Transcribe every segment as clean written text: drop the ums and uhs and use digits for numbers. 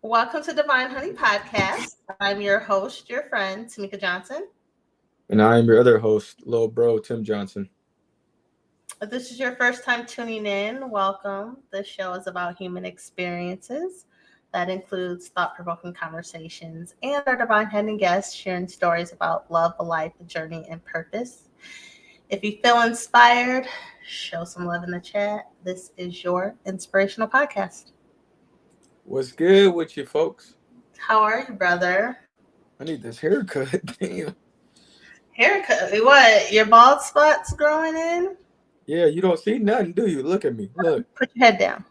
Welcome to Divine Honey Podcast. I'm your host, your friend, Tamika Johnson. And I am your other host, little bro, Tim Johnson. If this is your first time tuning in, welcome. This show is about human experiences. That includes thought-provoking conversations and our Divine Honey guests sharing stories about love, life, journey, and purpose. If you feel inspired, show some love in the chat. This is your inspirational podcast. What's good with you folks? How are you, brother? I need this haircut. Damn. Haircut? What? Your bald spots growing in? Yeah, you don't see nothing, do you? Look at me. Look. Put your head down.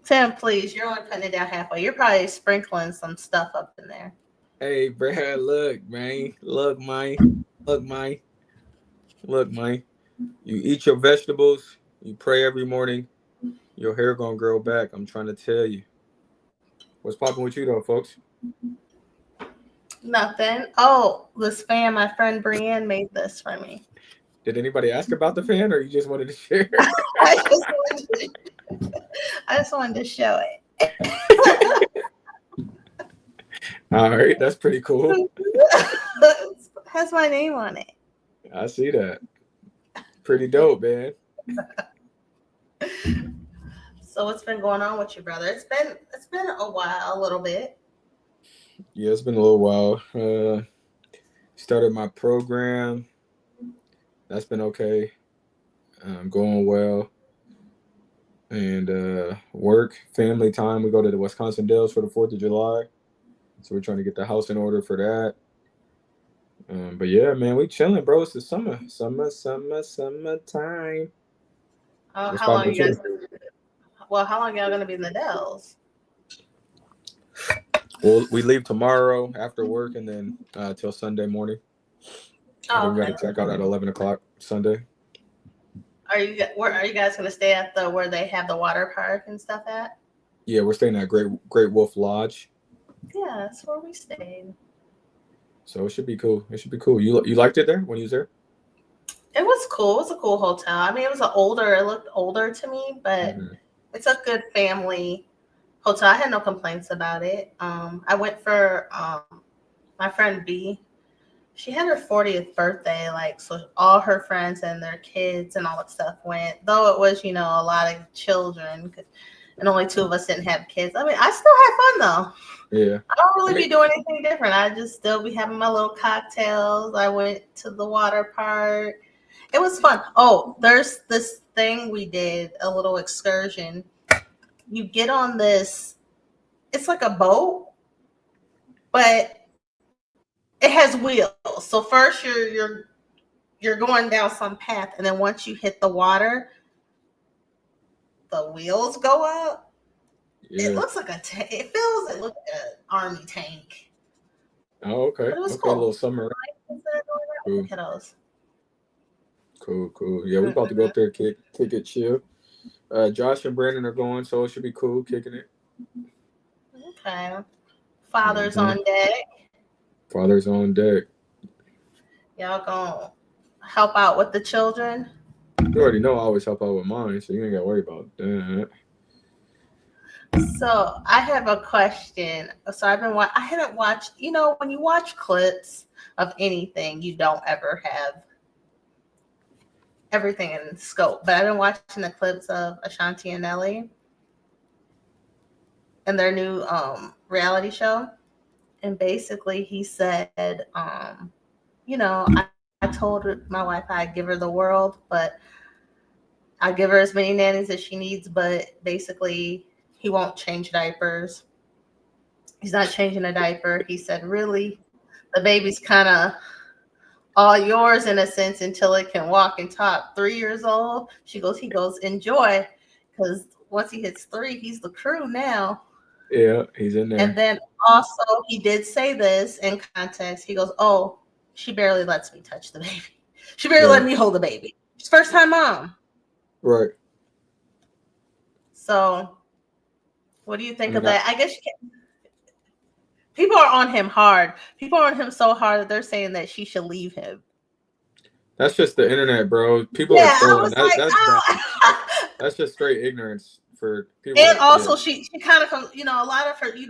Tim, please. You're only putting it down halfway. You're probably sprinkling some stuff up in there. Hey, Brad, look, man. Look, man. Look, man. Look, man. You eat your vegetables. You pray every morning. Your hair gonna grow back. I'm trying to tell you. What's popping with you, though, folks? Nothing. Oh, this fan, my friend Brienne made this for me. Did anybody ask about the fan, or you just wanted to share? I just wanted to show it. All right, that's pretty cool. It has my name on it. I see that. Pretty dope, man. So what's been going on with you, brother? It's been a while, a little bit. Yeah, it's been a little while. Started my program. That's been okay. Going well. And work, family time. We go to the Wisconsin Dells for the 4th of July. So we're trying to get the house in order for that. But yeah, man, we chilling, bro. It's the summertime. Oh, how long you guys? Well, how long y'all gonna be in the Dells? Well, we leave tomorrow after work, and then till Sunday morning. Oh, we got to check out at 11 o'clock Sunday. Are you guys gonna stay at where they have the water park and stuff at? Yeah, we're staying at Great Wolf Lodge. Yeah, that's where we stayed. So it should be cool. You liked it there when you was there? It was cool. It was a cool hotel. I mean, it looked older to me, but It's a good family hotel. I had no complaints about it. I went for my friend B. She had her 40th birthday, so all her friends and their kids and all that stuff went. Though it was, a lot of children, and only 2 of us didn't have kids. I mean, I still had fun though. Yeah. I don't really be doing anything different. I just still be having my little cocktails. I went to the water park. It was fun. Oh, there's this thing we did, a little excursion. You get on this, it's like a boat, but it has wheels. So first you're going down some path, and then once you hit the water, the wheels go up. Yeah. It looks like it looks like an army tank. Oh, okay. But it was okay, cool. A little summer. Cool. Kiddos. Cool. Yeah, we're about to go up there, kick it, chill. Josh and Brandon are going, so it should be cool kicking it. Okay. Father's on deck. Y'all gonna help out with the children? You already know I always help out with mine, so you ain't gotta worry about that. So I have a question. So I haven't watched, when you watch clips of anything, you don't ever have everything in scope. But I've been watching the clips of Ashanti and Nelly and their new reality show. And basically he said, I told my wife I'd give her the world, but I'd give her as many nannies as she needs, but basically he won't change diapers. He's not changing a diaper. He said, really, the baby's kind of all yours in a sense until it can walk and talk. 3 years old. He goes, enjoy. Because once he hits 3, he's the crew now. Yeah, he's in there. And then also he did say this in context. He goes, oh, she barely lets me touch the baby. She barely let me hold the baby. She's first time mom. Right. So what do you think of that? I guess people are on him hard. People are on him so hard that they're saying that she should leave him. That's just the internet, bro. People are trolling. That's just straight ignorance for people. And also, Yeah. she kind of, a lot of her, you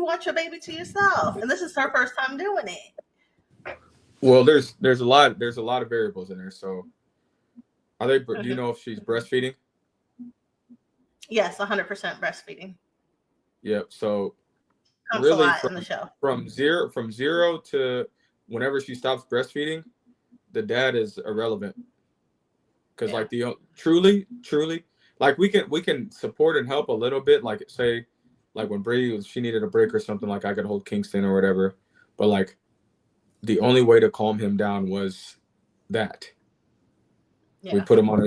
want your baby to yourself, and this is her first time doing it. Well, there's a lot of variables in there. So, are they? Do you know if she's breastfeeding? Yes, 100% breastfeeding. Yep. So, Comes a really, lot in the show. from zero to whenever she stops breastfeeding, the dad is irrelevant. Because like the truly, like we can support and help a little bit. Like say, like when Brady she needed a break or something, like I could hold Kingston or whatever. But like the only way to calm him down was that we put him on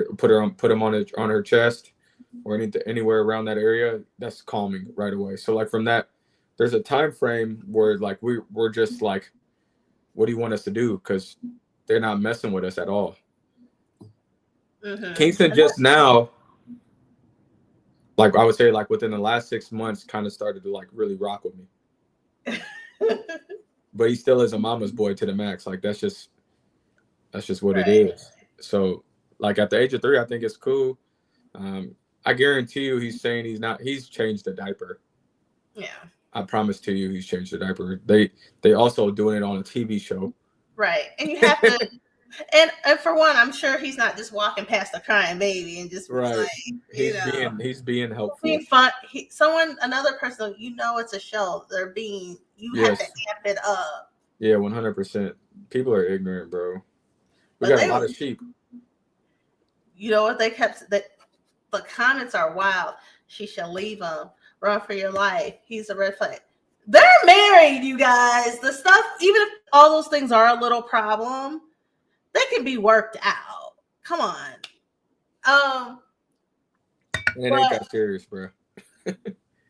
on her chest or anywhere around that area. That's calming right away. So like from that, there's a time frame where like we're just like, what do you want us to do? Because they're not messing with us at all. Kingston just now, like I would say, like within the last 6 months, kind of started to like really rock with me. But he still is a mama's boy to the max. Like that's just what it is. So like at the age of 3, I think it's cool. I guarantee you, he's saying he's changed the diaper. Yeah. I promise to you, he's changed the diaper. They also doing it on a TV show. Right, and you have to. And for one, I'm sure he's not just walking past a crying baby and just like, he's being helpful, being fun. Another person, it's a show. You have to amp it up. Yeah, 100%. People are ignorant, bro. We got a lot of sheep. You know what they kept? The comments are wild. She shall leave him. Run for your life. He's a red flag. They're married, you guys. The stuff, even if all those things are a little problem, they can be worked out. Come on. It ain't that serious, bro.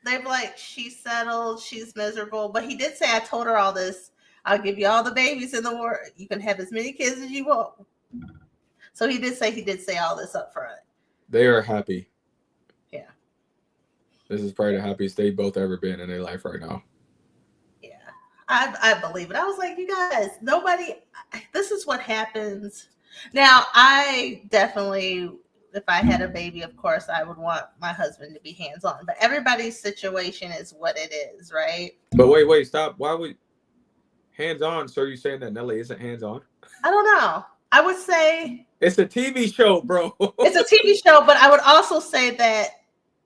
They're like, she's settled, she's miserable. But he did say, I told her all this. I'll give you all the babies in the world. You can have as many kids as you want. So he did say all this up front. They are happy. Yeah. This is probably the happiest they've both ever been in their life right now. Yeah. I believe it. I was like, you guys, this is what happens. Now, I definitely, if I had a baby, of course, I would want my husband to be hands-on. But everybody's situation is what it is, right? But wait, stop. Why would hands-on? So you're saying that Nelly isn't hands-on? I don't know. I would say it's a TV show, bro. It's a TV show, but I would also say that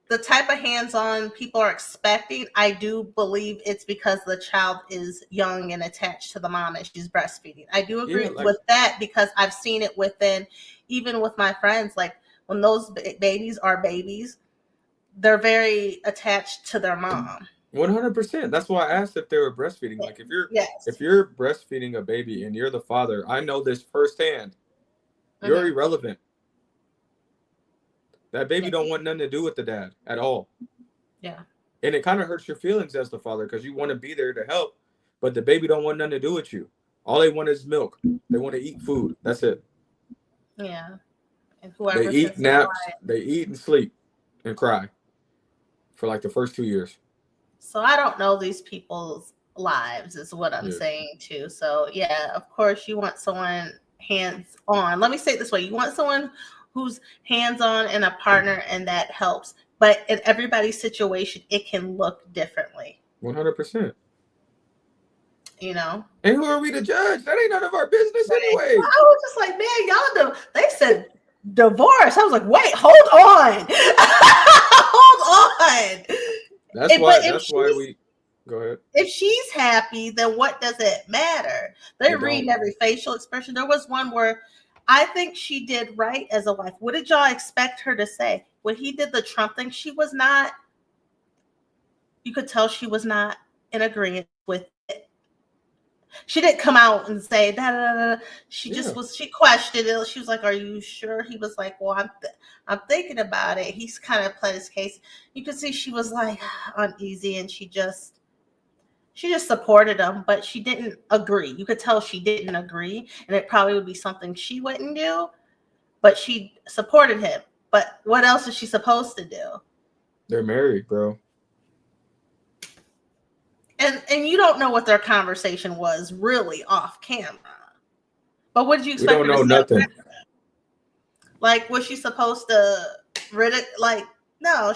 the type of hands-on people are expecting, I do believe it's because the child is young and attached to the mom and she's breastfeeding. I do agree with that because I've seen it even with my friends, like when those babies are babies, they're very attached to their mom. 100%. That's why I asked if they were breastfeeding. Like if you're breastfeeding a baby and you're the father, I know this firsthand. You're irrelevant. That baby don't want nothing to do with the dad at all. Yeah. And it kind of hurts your feelings as the father because you want to be there to help, but the baby don't want nothing to do with you. All they want is milk. They want to eat food. That's it. Yeah. And they eat naps. They eat and sleep and cry for like the first 2 years. So I don't know these people's lives is what I'm saying too. So yeah, of course you want someone hands-on. Let me say it this way. You want someone who's hands-on and a partner, and that helps. But in everybody's situation, it can look differently. 100%. And who are we to judge? That ain't none of our business anyway. I was just like, man, y'all they said divorce. I was like, wait, hold on. Hold on. That's why we go ahead. If she's happy, then what does it matter? They're reading every facial expression. There was one where I think she did right as a wife. What did y'all expect her to say? When he did the Trump thing, you could tell she was not in agreement with it. She didn't come out and say that. She just she questioned it. She was like, are you sure? He was like, well, I'm thinking about it. He's kind of played his case. You could see she was like uneasy, and she just supported him, but she didn't agree. You could tell she didn't agree, and it probably would be something she wouldn't do, but she supported him. But what else is she supposed to do? They're married, bro. And you don't know what their conversation was really off camera. But what did you expect? We don't know nothing. Like, was she supposed to like, No,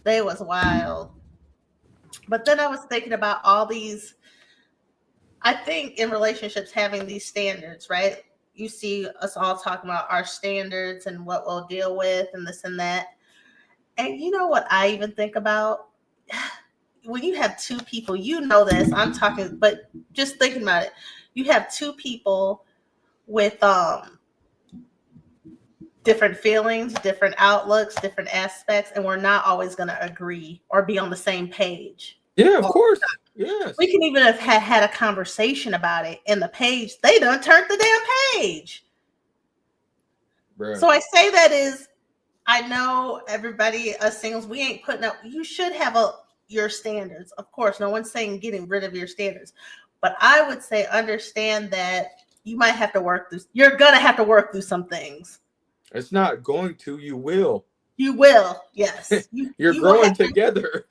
they was wild. But then I was thinking about all these, I think in relationships having these standards, right? You see us all talking about our standards and what we'll deal with and this and that. And you know what I even think about? When you have two people, you know this, I'm talking, but just thinking about it, you have two people with different feelings, different outlooks, different aspects, and we're not always going to agree or be on the same page. Yeah, of course. Yes. We can even have had a conversation about it in the page. They done turned the damn page. Bruh. So I say that is, I know everybody, us singles, we ain't putting up. You should have your standards. Of course, no one's saying getting rid of your standards, but I would say understand that you might have to work through. You're gonna have to work through some things. It's not going to. You will. You will. Yes. You're growing together.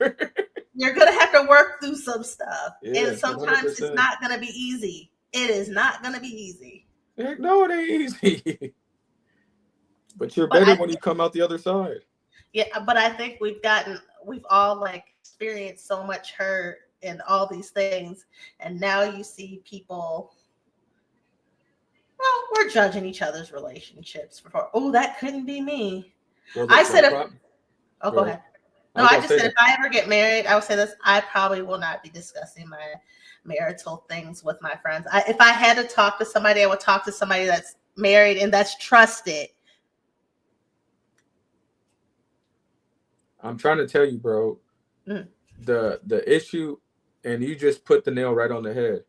You're gonna have to work through some stuff, Yeah, and sometimes 100%. it's not gonna be easy. It is not gonna be easy. Heck no, it ain't easy. But you're better when you come out the other side. Yeah, but I think we've all like experienced so much hurt and all these things, and now you see people. Well, we're judging each other's relationships for. Oh, that couldn't be me. Well, I said, oh, go ahead. No, I just said if I ever get married, I would say this: I probably will not be discussing my marital things with my friends. If I had to talk to somebody, I would talk to somebody that's married and that's trusted. I'm trying to tell you, bro, the issue, and you just put the nail right on the head.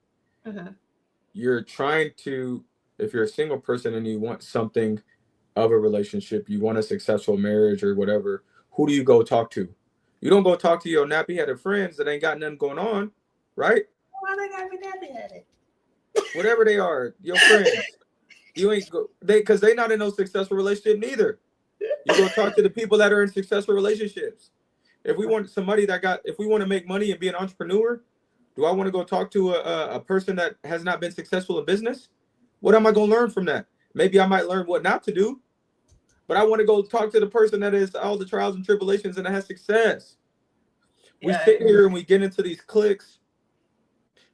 Mm-hmm. You're trying to, if you're a single person and you want something of a relationship, you want a successful marriage or whatever, who do you go talk to? You don't go talk to your nappy-headed friends that ain't got nothing going on, right? Why they gotta be nappy-headed? Whatever they are, your friends. You ain't go because they not in no successful relationship neither. You go talk to the people that are in successful relationships. If we want somebody if we want to make money and be an entrepreneur, do I want to go talk to a person that has not been successful in business? What am I going to learn from that? Maybe I might learn what not to do, but I want to go talk to the person that is all the trials and tribulations and that has success. We sit here and we get into these cliques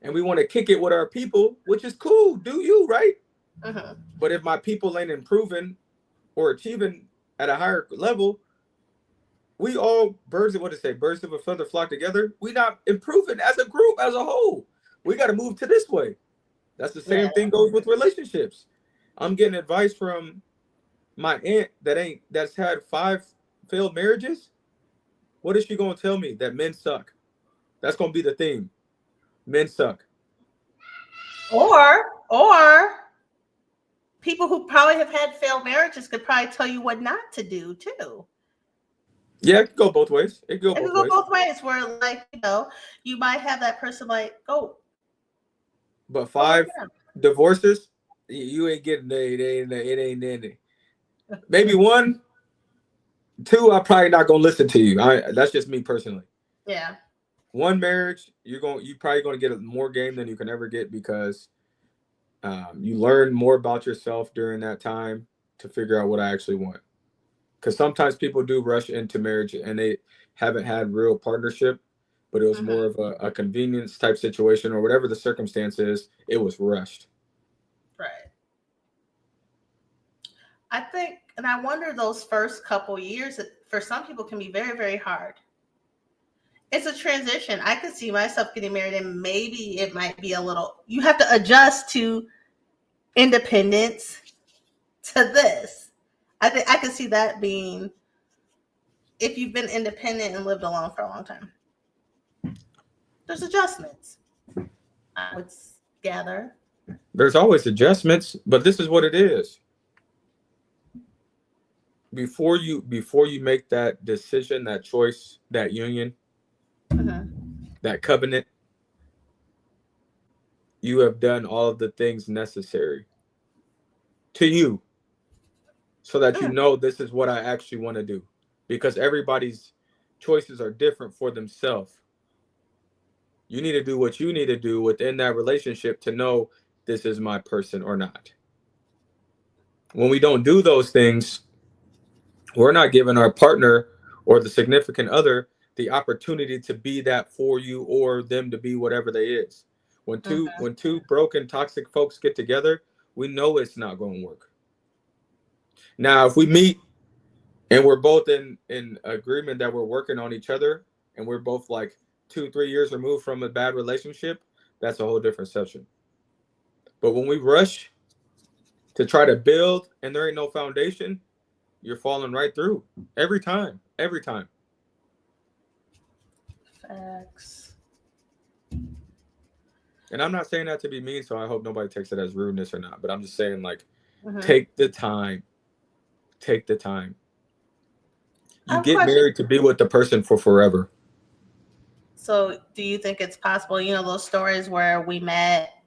and we want to kick it with our people, which is cool. Do you, right? Uh-huh. But if my people ain't improving or achieving at a higher level, we all birds of a feather flock together. We not improving as a group, as a whole. We got to move to this way. That's the same thing goes with relationships. I'm getting advice from my aunt that's had 5 failed marriages. What is she gonna tell me? That men suck. That's gonna be the theme. Men suck. Or people who probably have had failed marriages could probably tell you what not to do too. Yeah, it could go both ways. It could go both ways. Where like, you might have that person like, go. But 5 divorces, you ain't getting it ain't in it. Maybe 1, 2, I'm probably not gonna listen to you. That's just me personally. Yeah. 1 marriage, you're probably gonna get more game than you can ever get because you learn more about yourself during that time to figure out what I actually want. Because sometimes people do rush into marriage and they haven't had real partnership, but it was more of a convenience type situation or whatever the circumstance is. It was rushed. Right. I think, and I wonder those first couple years for some people can be very, very hard. It's a transition. I could see myself getting married and maybe it might be you have to adjust to independence to this. I think I could see that being if you've been independent and lived alone for a long time. There's adjustments, I would gather. There's always adjustments, but this is what it is. Before you make that decision, that choice, that union, that covenant, you have done all of the things necessary to you so that you know this is what I actually want to do, because everybody's choices are different for themselves. You need to do what you need to do within that relationship to know this is my person or not. When we don't do those things, we're not giving our partner or the significant other the opportunity to be that for you or them to be whatever they is. Mm-hmm. When two broken toxic folks get together, we know it's not going to work. Now, if we meet and we're both in agreement that we're working on each other and we're both like 2 3 years removed from a bad relationship, that's a whole different session. But when we rush to try to build and there ain't no foundation, you're falling right through every time. Facts. And I'm not saying that to be mean, so I hope nobody takes it as rudeness or not, but I'm just saying, like, Mm-hmm. take the time. Take the time. I You have a get question. married to be with the person for forever. So, do you think it's possible, those stories where we met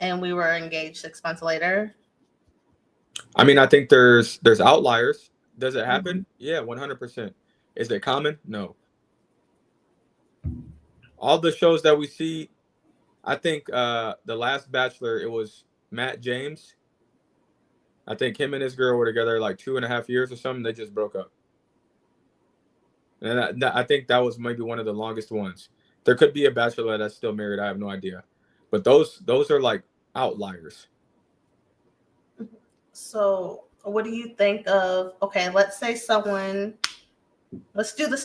and we were engaged 6 months later? I mean, I think there's outliers. Does it Mm-hmm. happen? Yeah, 100%. Is it common? No. All the shows that we see, I think the last Bachelor, it was Matt James. I think him and his girl were together like 2.5 years or something. They just broke up. And I think that was maybe one of the longest ones. There could be a bachelor that's still married. I have no idea, but those are like outliers. So, what do you think of? Okay, let's do this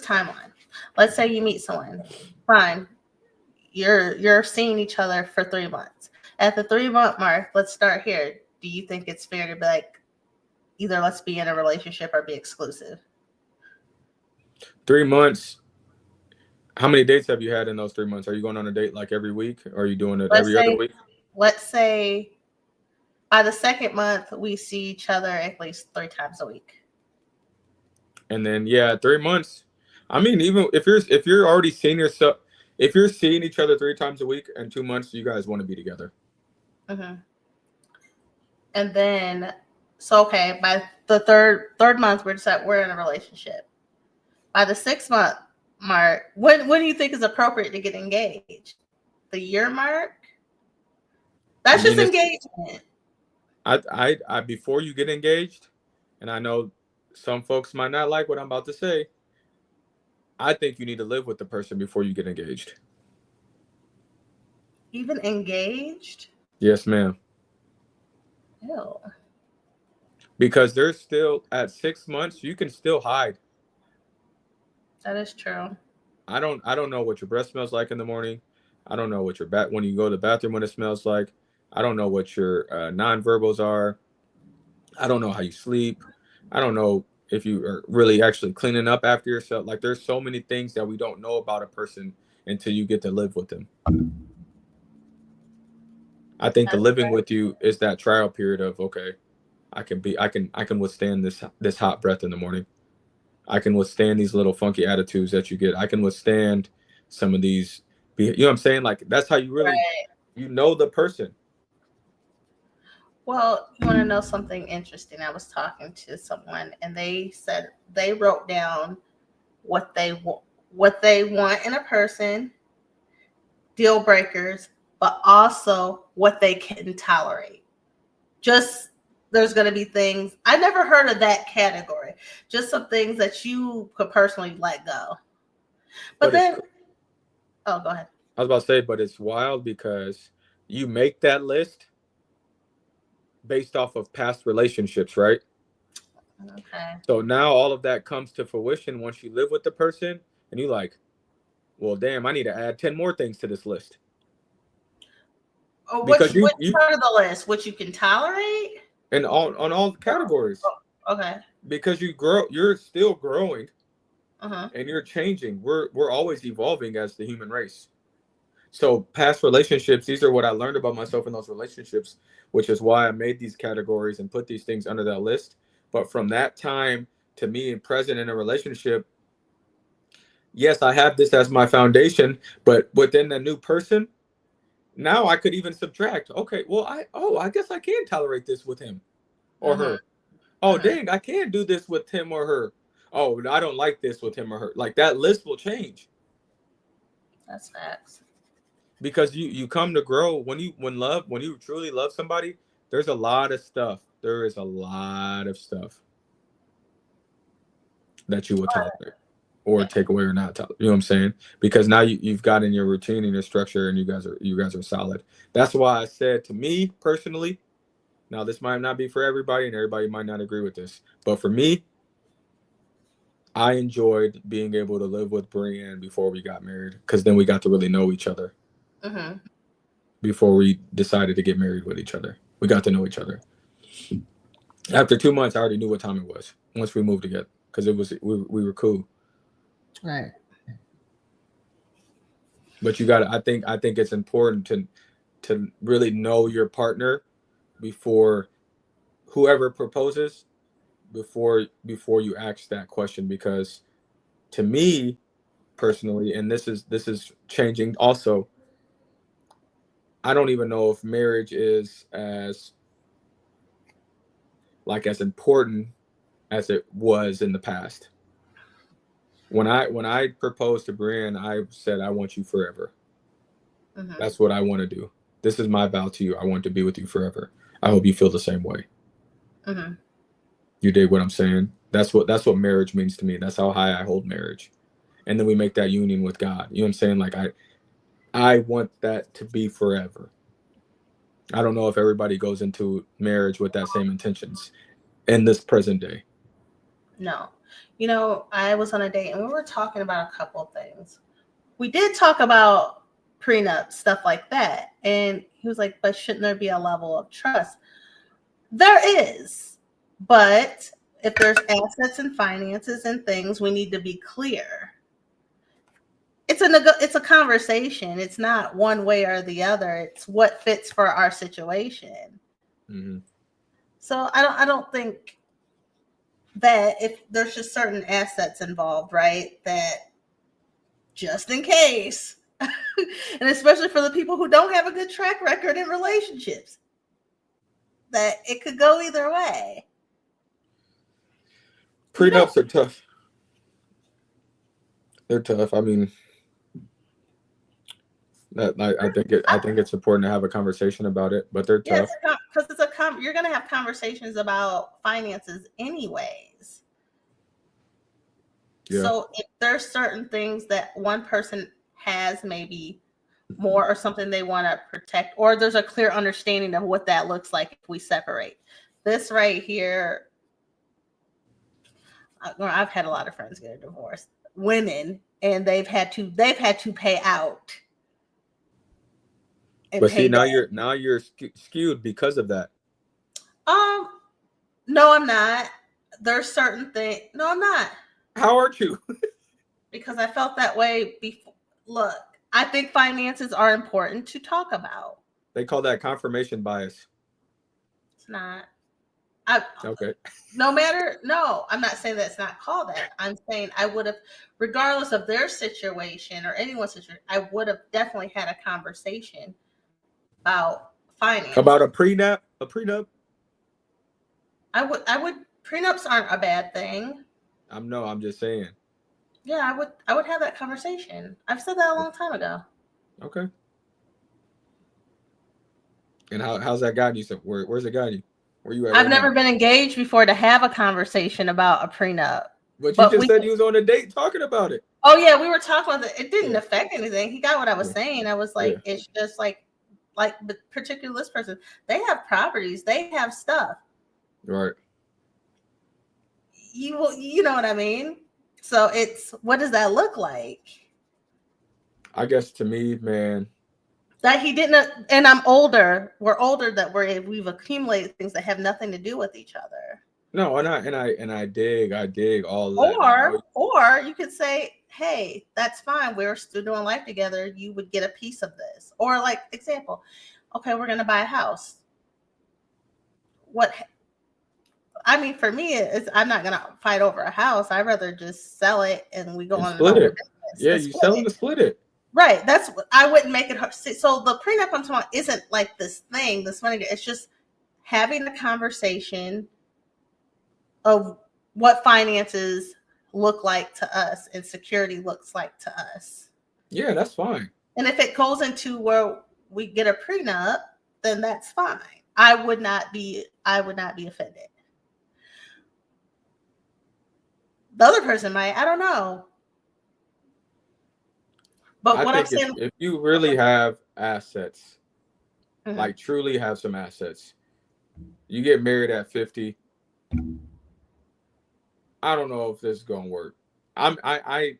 timeline. Let's say you meet someone. Fine. You're seeing each other for 3 months. At the 3 month mark, let's start here. Do you think it's fair to be like, either let's be in a relationship or be exclusive? 3 months. How many dates have you had in those 3 months? Are you going on a date like every week? Or are you doing it Let's every other say week? let's say by the second month we see each other at least 3 times a week. And then yeah, 3 months. I mean, even if you're already seeing yourself, if you're seeing each other 3 times a week and 2 months, you guys want to be together. Hmm. And then, so okay, by the third month we're in a relationship. By the 6 month mark, when do you think is appropriate to get engaged? The year mark? I That's just mean, it's engagement. I before you get engaged, and I know some folks might not like what I'm about to say. I think you need to live with the person before you get engaged. Even engaged? Yes, ma'am. Ew. Because there's still at 6 months, you can still hide. That is true. I don't know what your breath smells like in the morning. I don't know what your bat when you go to the bathroom what it smells like. I don't know what your nonverbals are. I don't know how you sleep. I don't know if you are really actually cleaning up after yourself. Like there's so many things that we don't know about a person until you get to live with them. I think the That's living with you is that trial period of okay, I can withstand this hot breath in the morning. I can withstand these little funky attitudes that you get. I can withstand some of these. You know what I'm saying? Like that's how you really right. you know the person. Well, you want to know something interesting? I was talking to someone, and they said they wrote down what they want in a person, deal breakers, but also what they can tolerate. Just there's going to be things I never heard of that category. Just some things that you could personally let go. But But it's then, oh, go ahead. I was about to say, but it's wild because you make that list based off of past relationships, right? Okay. So now all of that comes to fruition once you live with the person, and you like, well, damn, I need to add 10 more things to this list Oh, because which you part of the list? Which you can tolerate? and on all categories Oh, okay. because you're still growing Uh-huh. and you're changing. We're always evolving as the human race. So past relationships, these are what I learned about myself in those relationships, which is why I made these categories and put these things under that list. But from that time to me and present in a relationship, yes, I have this as my foundation, but within the new person, now I could even subtract. Okay, well, I guess I can tolerate this with him or Uh-huh. her. Oh, Uh-huh. dang, I can do this with him or her. Oh, I don't like this with him or her. Like that list will change That's facts. because you come to grow when you truly love somebody. There's a lot of stuff there is a lot of stuff that you will tolerate or take away or not tolerate. You know what I'm saying? Because now you've gotten your routine and your structure, and you guys are solid. That's why I said, to me personally, now this might not be for everybody, and everybody might not agree with this, but for me, I enjoyed being able to live with Brienne before we got married, because then we got to really know each other. Mm-hmm. Before we decided to get married with each other, we got to know each other. After 2 months, I already knew what time it was once we moved together, because we were cool. Right. But you got to, I think it's important to really know your partner before whoever proposes, before you ask that question, because to me personally, and this is changing also, I don't even know if marriage is as important as it was in the past. When I proposed to Brian, I said, I want you forever. Mm-hmm. That's what I want to do. This is my vow to you. I want to be with you forever. I hope you feel the same way. Mm-hmm. You dig what I'm saying? That's what marriage means to me. That's how high I hold marriage. And then we make that union with God. You know what I'm saying? Like I want that to be forever. I don't know if everybody goes into marriage with that same intentions in this present day. No. I was on a date and we were talking about a couple of things. We did talk about prenups, stuff like that. And he was like, but shouldn't there be a level of trust? There is. But if there's assets and finances and things, we need to be clear. It's a conversation. It's not one way or the other. It's what fits for our situation. Mm-hmm. So I don't think that if there's just certain assets involved, right? That just in case, and especially for the people who don't have a good track record in relationships, that it could go either way. You don't Prenups are tough. They're tough. I mean, that I think it's important to have a conversation about it, but they're Yes, tough. because you're going to have conversations about finances anyways. Yeah. So if there's certain things that one person has maybe more or something they want to protect, or there's a clear understanding of what that looks like if we separate. This right here, I've had a lot of friends get a divorce, women, and they've had to pay out and But see, pay now down. you're skewed because of that. Um, no, I'm not. There's certain things. No, I'm not, How are you? because I felt that way before. Look, I think finances are important to talk about. They call that confirmation bias. It's not. I Okay. no, I'm not saying that it's not called that. I'm saying I would have, regardless of their situation or anyone's situation, I would have definitely had a conversation about About finances. a prenup. I would prenups aren't a bad thing. I'm just saying. Yeah, I would have that conversation. I've said that a long time ago. Okay. And how's that guiding you? So where's it guiding you? Where you at I've right now? never been engaged before to have a conversation about a prenup. But you But just we said you was on a date talking about it. Oh yeah, we were talking about it. It didn't Yeah. affect anything. He got what I was Yeah. saying. I was Yeah. like, it's just like the particular this person, they have properties, they have stuff. Right. You know what I mean? So it's, what does that look like? I guess to me, man. That he didn't, and I'm older. We're older, that we've accumulated things that have nothing to do with each other. No, and I dig all that. And I know. Or you could say, hey, that's fine. We're still doing life together. You would get a piece of this. Or like example, okay, we're gonna buy a house. What I mean, for me, I'm not gonna fight over a house. I'd rather just sell it and we go And on a split normal it. business Yeah, and you split sell them it. to split it. Right. That's what I wouldn't make it hard. So the prenup I'm talking about isn't like this thing, this money. It's just having a conversation of what finances look like to us and security looks like to us. Yeah, that's fine. And if it goes into where we get a prenup, then that's fine. I would not be offended. The other person might, I don't know. But I what I'm think saying, if you really have assets, mhm. like truly have some assets, you get married at 50. I don't know if this is gonna work. I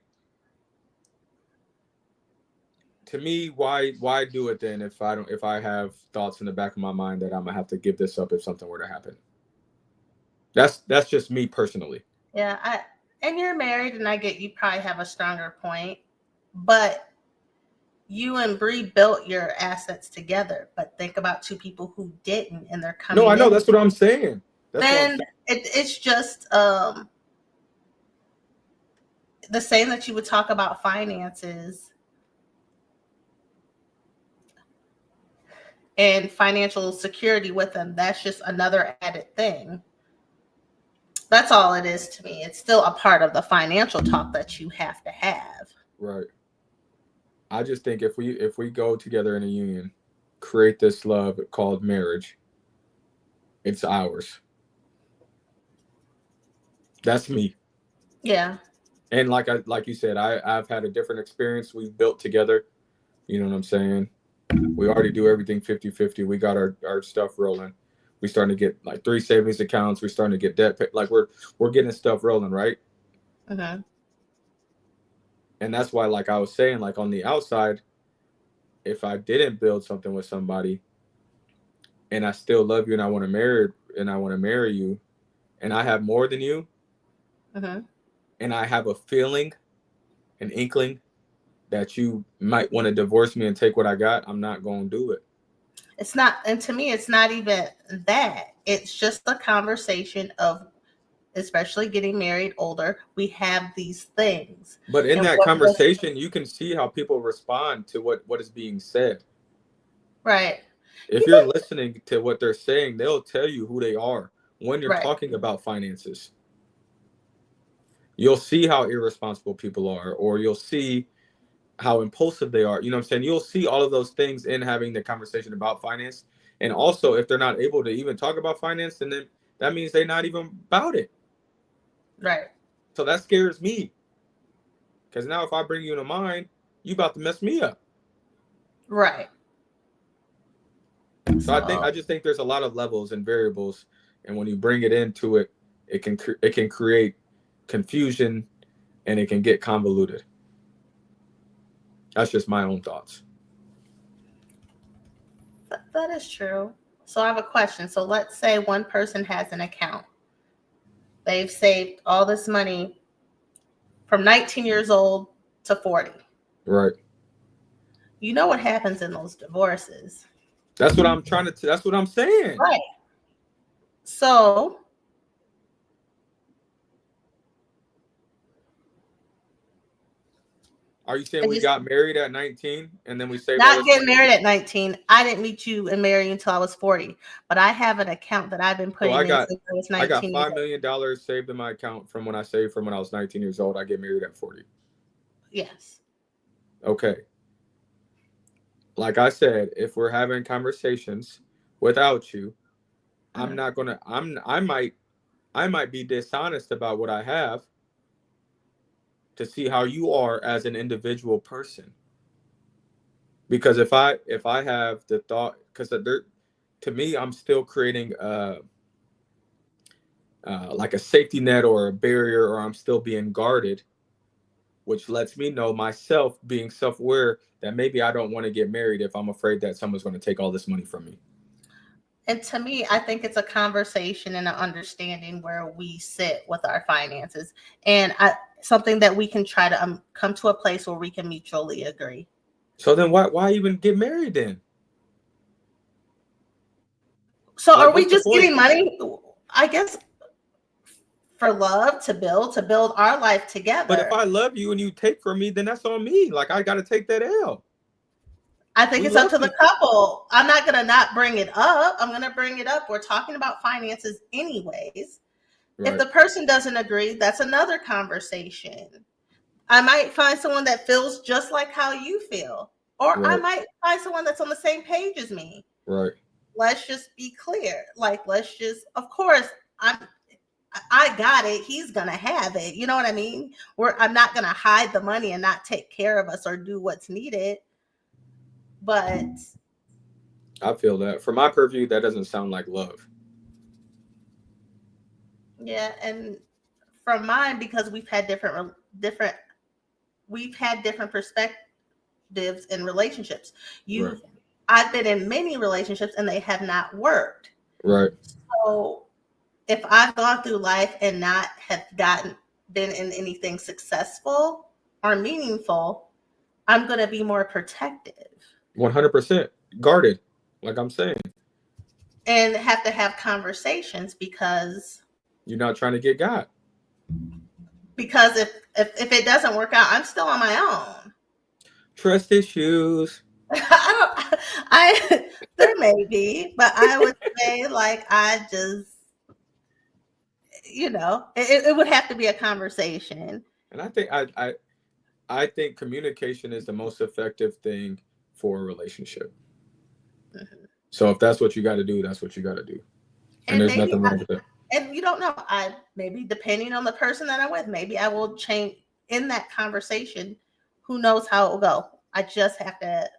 to me, why do it then if I have thoughts in the back of my mind that I'm gonna have to give this up if something were to happen. That's just me personally. Yeah, and you're married, and I get you probably have a stronger point, but you and Bree built your assets together. But think about two people who didn't, and they're No, I coming know in. that's what I'm saying. That's what I'm Then saying. it's just the same that you would talk about finances and financial security with them. That's just another added thing. That's all it is to me. It's still a part of the financial talk that you have to have. Right. I just think if we go together in a union, create this love called marriage, it's ours. That's me. Yeah. And like you said, I've had a different experience. We've built together. You know what I'm saying? We already do everything 50-50. We got our stuff rolling. We starting to get like 3 savings accounts. We're starting to get debt pay. Like we're getting stuff rolling, right? Mm-hmm. And that's why, like I was saying, like on the outside, if I didn't build something with somebody and I still love you and I want to marry you and I have more than you Mm-hmm. and I have a feeling, an inkling that you might want to divorce me and take what I got, I'm not going to do it. It's not, and to me, it's not even that. It's just a conversation of, especially getting married older, we have these things. But in And that what was conversation, you can see how people respond to what is being said. right. If you're Even listening to what they're saying, they'll tell you who they are when you're right, talking about finances. You'll see how irresponsible people are, or you'll see how impulsive they are. You know what I'm saying? You'll see all of those things in having the conversation about finance. And also, if they're not able to even talk about finance, then that means they're not even about it. right, So that scares me. Because now if I bring you into mine, you about to mess me up. right. So I So just think there's a lot of levels and variables, and when you bring it into it, it can create confusion, and it can get convoluted. That's just my own thoughts. that is true. So I have a question. So let's say one person has an account. They've saved all this money from 19 years old to 40. Right. You know what happens in those divorces. That's what I'm trying to. That's what I'm saying. Right. So Are you saying if we you got married at 19 and then we saved all not this getting money? married at 19, I didn't meet you and marry you until I was 40. But I have an account that I've been So putting in since I was I got 19 years old. $5 million saved in my account from when I saved from when I was 19 years old. I get married at 40. Yes. Okay. Like I said, if we're having conversations without you, I'm Mhm. not gonna. I might be dishonest about what I have to see how you are as an individual person. Because if I have the thought, because there, to me, I'm still creating like a safety net or a barrier, or I'm still being guarded, which lets me know myself being self-aware that maybe I don't want to get married if I'm afraid that someone's going to take all this money from me. And to me, I think it's a conversation and an understanding where we sit with our finances, and something that we can try to come to a place where we can mutually agree. So then why even get married then? So Like, are we what's the just point? getting money? I guess for love to build our life But if together. I love you and you take from me, then that's on me. Like, I got to take that L. I think We it's up love to the each. couple. I'm not going to not bring it up. I'm going to bring it up. We're talking about finances anyways. If Right, the person doesn't agree, that's another conversation. I might find someone that feels just like how you feel, or I right, might find someone that's on the same page as me. right. let's just be clear. Like, let's just, of course, I got it. He's gonna have it. You know what I mean? I'm not gonna hide the money and not take care of us or do what's needed. But I feel that. From my purview, that doesn't sound like love. yeah, and from mine, because we've had different perspectives in relationships. Right. I've been in many relationships and they have not worked. Right. So if I've gone through life and not have been in anything successful or meaningful, I'm going to be more protective 100% guarded, like I'm saying. and have to have conversations because You're not trying to get got. if it doesn't work out, I'm still on my own. Trust issues. I there may be, but I would say like I just it would have to be a conversation. And I think communication is the most effective thing for a relationship. Mhm. So if that's what you got to do, that's what you got to do. And there's nothing wrong with it. And you don't know. I maybe depending on the person that I'm with, maybe I will change in that conversation. Who knows how it will go? I just have to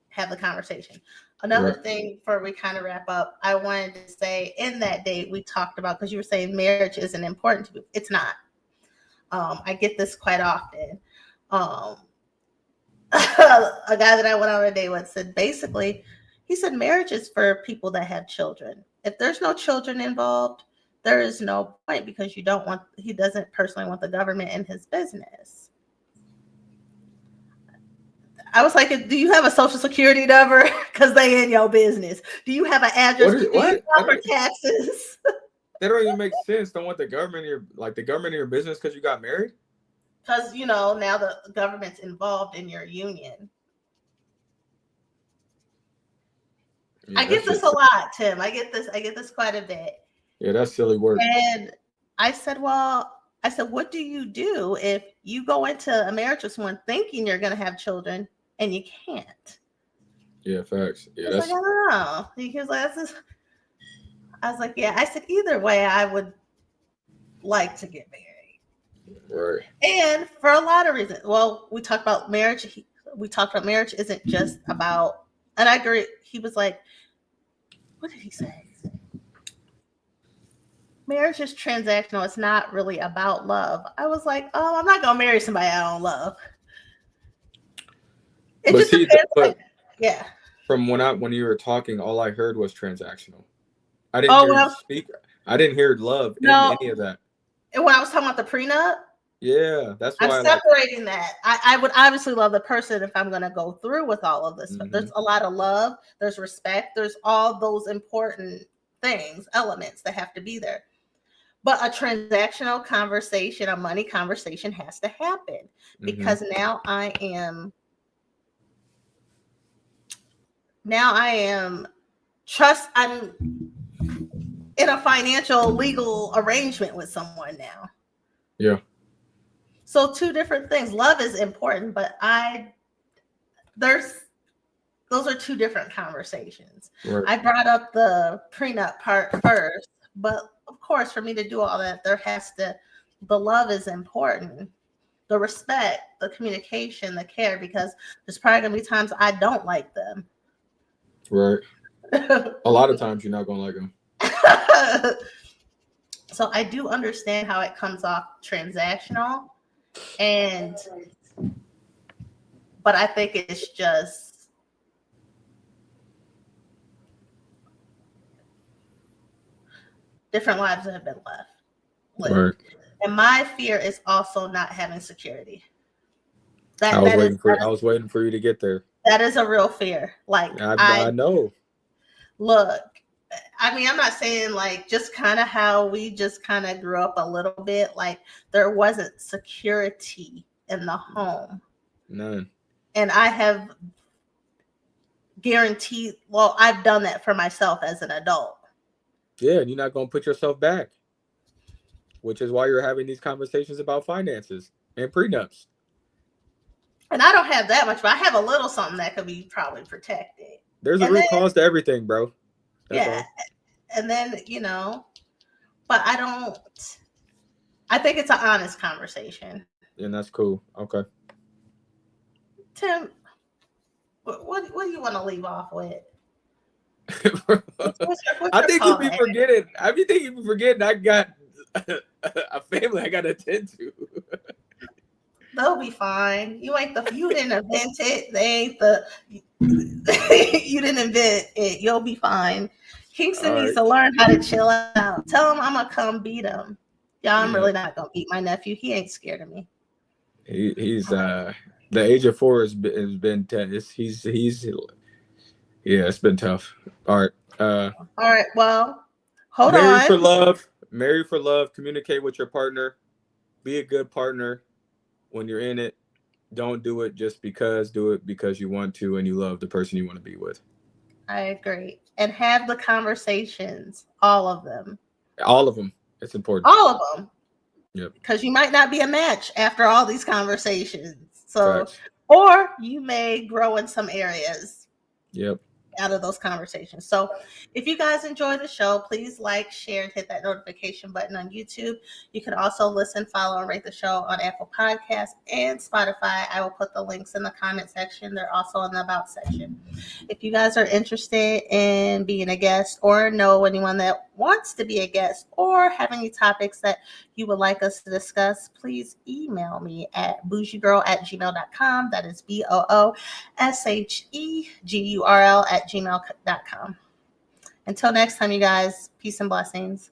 have the conversation. Another thing before we kind of wrap up, I wanted to say in that date we talked about, because you were saying marriage isn't important to you. It's not. I get this quite often. A guy that I went on a date with said basically, he said marriage is for people that have children. If there's no children involved, there is no point because he doesn't personally want the government in his business. I was like, do you have a social security number? Because they in your business. Do you have an address? Do you file for taxes? That don't even make sense. Don't want the government in your business because you got married? Because now the government's involved in your union. Yeah, I get this a lot, Tim. I get this quite a bit. Yeah, that's silly work. And I said, what do you do if you go into a marriage with someone thinking you're going to have children and you can't? Yeah, facts. Yeah, that's like, I don't know. He was like, I was like, yeah. I said, either way, I would like to get married. Right. And for a lot of reasons. Well, we talked about marriage. We talked about marriage isn't just about, and I agree. He was like, what did he say? Marriage is transactional. It's not really about love. I was like, oh, I'm not going to marry somebody I don't love. It but just see, depends. Yeah. From when you were talking, all I heard was transactional. I didn't hear you speak. I didn't hear love in any of that. And when I was talking about the prenup, yeah, that's why I'm separating that. I would obviously love the person if I'm going to go through with all of this. Mm-hmm. There's a lot of love. There's respect. There's all those important elements that have to be there. But a transactional conversation, a money conversation has to happen because now I am I'm in a financial legal arrangement with someone now. Yeah. So two different things. Love is important, but those are two different conversations. Right. I brought up the prenup part first, but of course, for me to do all that, the love is important. The respect, the communication, the care, because there's probably going to be times I don't like them. Right. A lot of times you're not going to like them. So I do understand how it comes off transactional, but I think it's just different lives that have been left. Right. And my fear is also not having security. I was waiting for you to get there. That is a real fear. Like I know. Look, I mean, I'm not saying like just kind of how we just kind of grew up a little bit. Like there wasn't security in the home. None. And I have guaranteed. Well, I've done that for myself as an adult. Yeah, and you're not going to put yourself back, which is why you're having these conversations about finances and prenups. And I don't have that much, but I have a little something that could be probably protected. There's a root cause to everything, bro. That's Yeah. all. And then, but I think it's an honest conversation. And that's cool. Okay. Tim, what do you want to leave off with? What's I your think you call be to action? forgetting. I be think you be forgetting. I got a family I got to attend to. They'll be fine. You didn't invent it. They ain't the you didn't invent it. You'll be fine. Kingston All needs right. to learn how to chill out. Tell him I'm gonna come beat him. Y'all, I'm Yeah. really not gonna beat my nephew. He ain't scared of me. He's the age of 4 has been tense. He's yeah, it's been tough. All right. All right, well, hold Married for on. love. Married for love. Communicate with your partner. Be a good partner when you're in it. Don't do it just because. Do it because you want to and you love the person you want to be with. I agree. And have the conversations, all of them. All of them. It's important. All of them. Yep. Because you might not be a match after all these conversations. So, Facts. or you may grow in some areas Yep. out of those conversations. So if you guys enjoy the show, please like, share, and hit that notification button on YouTube. You can also listen, follow, and rate the show on Apple Podcasts and Spotify. I will put the links in the comment section. They're also in the About section. If you guys are interested in being a guest or know anyone that wants to be a guest or have any topics that you would like us to discuss, please email me at bougiegirl@gmail.com. That is BOOSHEGURL@gmail.com. Until next time, you guys, peace and blessings.